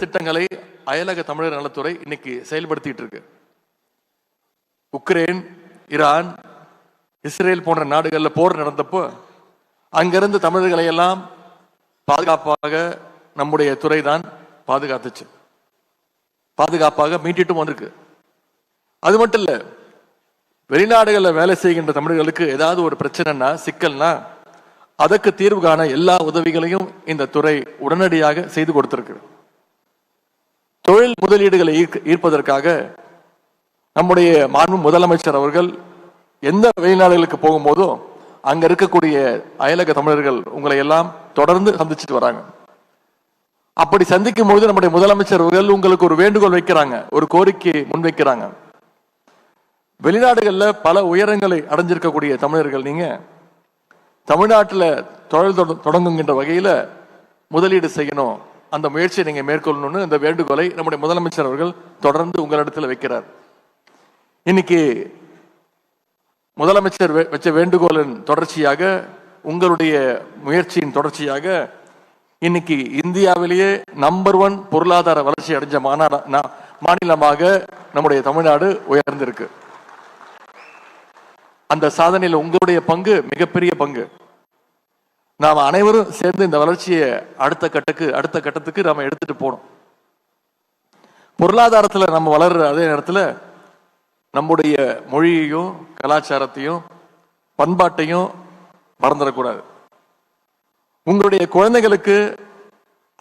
திட்டங்களை அயலக தமிழர் நலத்துறை இன்னைக்கு செயல்படுத்திட்டு இருக்கு. உக்ரைன், ஈரான், இஸ்ரேல் போன்ற நாடுகளில் போர் நடந்தப்போ அங்கிருந்து தமிழர்களை எல்லாம் பாதுகாப்பாக நம்முடைய துறை தான் பாதுகாத்துச்சு, பாதுகாப்பாக மீட்டிட்டும் வந்திருக்கு. அது மட்டும் இல்ல, வெளிநாடுகளில் வேலை செய்கின்ற தமிழர்களுக்கு ஏதாவது ஒரு பிரச்சனைனா, சிக்கல்னா அதற்கு தீர்வு காண எல்லா உதவிகளையும் இந்த துறை உடனடியாக செய்து கொடுத்திருக்கு. தொழில் முதலீடுகளை ஈர்ப்பதற்காக நம்முடைய மாண்பு முதலமைச்சர் அவர்கள் எந்த வெளிநாடுகளுக்கு போகும்போதும் அங்க இருக்கக்கூடிய அயலக தமிழர்கள் உங்களை எல்லாம் தொடர்ந்து சந்திச்சுட்டு வராங்க. அப்படி சந்திக்கும் பொழுது நம்முடைய முதலமைச்சர் அவர்கள் உங்களுக்கு ஒரு வேண்டுகோள் வைக்கிறாங்க, ஒரு கோரிக்கை முன்வைக்கிறாங்க. வெளிநாடுகளில் பல உயரங்களை அடைஞ்சிருக்கக்கூடிய தமிழர்கள் நீங்க தமிழ்நாட்டில் தொழில் தொடங்குகின்ற வகையில் முதலீடு செய்யணும், அந்த முயற்சியை நீங்க மேற்கொள்ளணும்னு இந்த வேண்டுகோளை நம்முடைய முதலமைச்சர் அவர்கள் தொடர்ந்து உங்களிடத்தில் வைக்கிறார். இன்னைக்கு முதலமைச்சர் வச்ச வேண்டுகோளின் தொடர்ச்சியாக, உங்களுடைய முயற்சியின் தொடர்ச்சியாக இன்னைக்கு இந்தியாவிலேயே நம்பர் 1 பொருளாதார வளர்ச்சி அடைஞ்ச மாநிலமாக நம்முடைய தமிழ்நாடு உயர்ந்திருக்கு. அந்த சாதனையில் உங்களுடைய பங்கு மிகப்பெரிய பங்கு. நாம் அனைவரும் சேர்ந்து இந்த வளர்ச்சியை அடுத்த கட்டத்துக்கு நாம எடுத்துட்டு போனோம். பொருளாதாரத்தில் நம்ம வளர்ற அதே நேரத்தில் நம்முடைய மொழியையும் கலாச்சாரத்தையும் பண்பாட்டையும் மறந்துடக்கூடாது. உங்களுடைய குழந்தைகளுக்கு,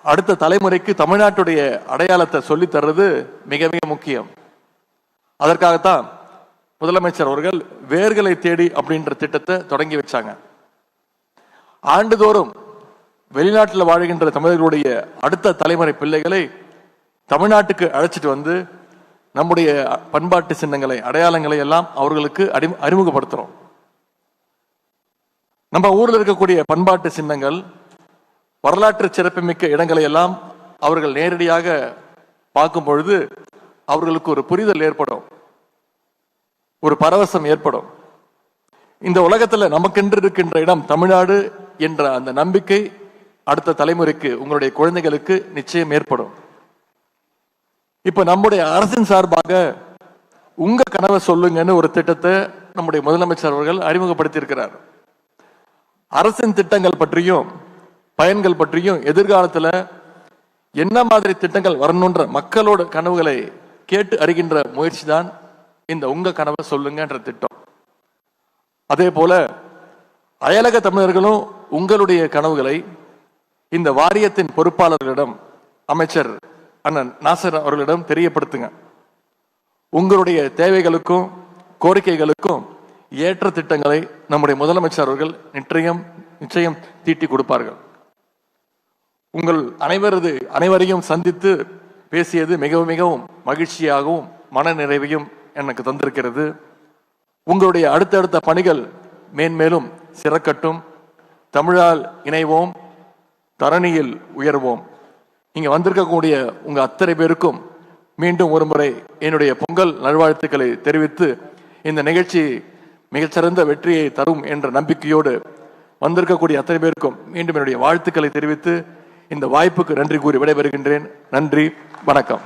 அடுத்த தலைமுறைக்கு தமிழ்நாட்டுடைய அடையாளத்தை சொல்லி தர்றது மிக மிக முக்கியம். அதற்காகத்தான் முதலமைச்சர் அவர்கள் வேர்களை தேடி அப்படின்ற திட்டத்தை தொடங்கி வச்சாங்க. ஆண்டுதோறும் வெளிநாட்டில் வாழ்கின்ற தமிழர்களுடைய அடுத்த தலைமுறை பிள்ளைகளை தமிழ்நாட்டுக்கு அழைச்சிட்டு வந்து நம்முடைய பண்பாட்டு சின்னங்களை, அடையாளங்களை எல்லாம் அவர்களுக்கு அறிமுகப்படுத்துறோம். நம்ம ஊரில் இருக்கக்கூடிய பண்பாட்டு சின்னங்கள், வரலாற்று சிறப்புமிக்க இடங்களை எல்லாம் அவர்கள் நேரடியாக பார்க்கும் பொழுது அவர்களுக்கு ஒரு புரிதல் ஏற்படும், ஒரு பரவசம் ஏற்படும். இந்த உலகத்தில் நமக்கென்று இருக்கின்ற இடம் தமிழ்நாடு என்ற அந்த நம்பிக்கை அடுத்த தலைமுறைக்கு, உங்களுடைய குழந்தைகளுக்கு நிச்சயம் ஏற்படும். இப்ப நம்முடைய அரசின் சார்பாக உங்க கனவை சொல்லுங்கன்னு ஒரு திட்டத்தை நம்முடைய முதலமைச்சர் அவர்கள் அறிமுகப்படுத்தி இருக்கிறார். அரசின் திட்டங்கள் பற்றியும் பயன்கள் பற்றியும் எதிர்காலத்தில் என்ன மாதிரி திட்டங்கள் வரணுன்ற மக்களோட கனவுகளை கேட்டு அறிகின்ற முயற்சி தான் இந்த உங்க கனவை சொல்லுங்கன்ற திட்டம். அதே போல அயலக தமிழர்களும் உங்களுடைய கனவுகளை இந்த வாரியத்தின் பொறுப்பாளர்களிடம், அமைச்சர் அண்ணன் நாசர் அவர்களிடம் தெரியப்படுத்துங்க. உங்களுடைய தேவைகளுக்கும் கோரிக்கைகளுக்கும் ஏற்ற திட்டங்களை நம்முடைய முதலமைச்சர் அவர்கள் நிச்சயம் தீட்டி கொடுப்பார்கள். உங்கள் அனைவரையும் சந்தித்து பேசியது மிகவும் மிகவும் மகிழ்ச்சியாகவும் மன நிறைவையும் எனக்கு தந்திருக்கிறது. உங்களுடைய அடுத்தடுத்த பணிகள் மேன்மேலும் சிறக்கட்டும். தமிழால் இணைவோம், தரணியில் உயர்வோம். இங்க வந்திருக்கக்கூடிய உங்க அத்தனை பேருக்கும் மீண்டும் ஒரு முறை என்னுடைய பொங்கல் நல்வாழ்த்துக்களை தெரிவித்து, இந்த நிகழ்ச்சி மிகச்சிறந்த வெற்றியை தரும் என்ற நம்பிக்கையோடு வந்திருக்கக்கூடிய அத்தனை பேருக்கும் மீண்டும் என்னுடைய வாழ்த்துக்களை தெரிவித்து இந்த வாய்ப்புக்கு நன்றி கூறி விடைபெறுகின்றேன். நன்றி, வணக்கம்.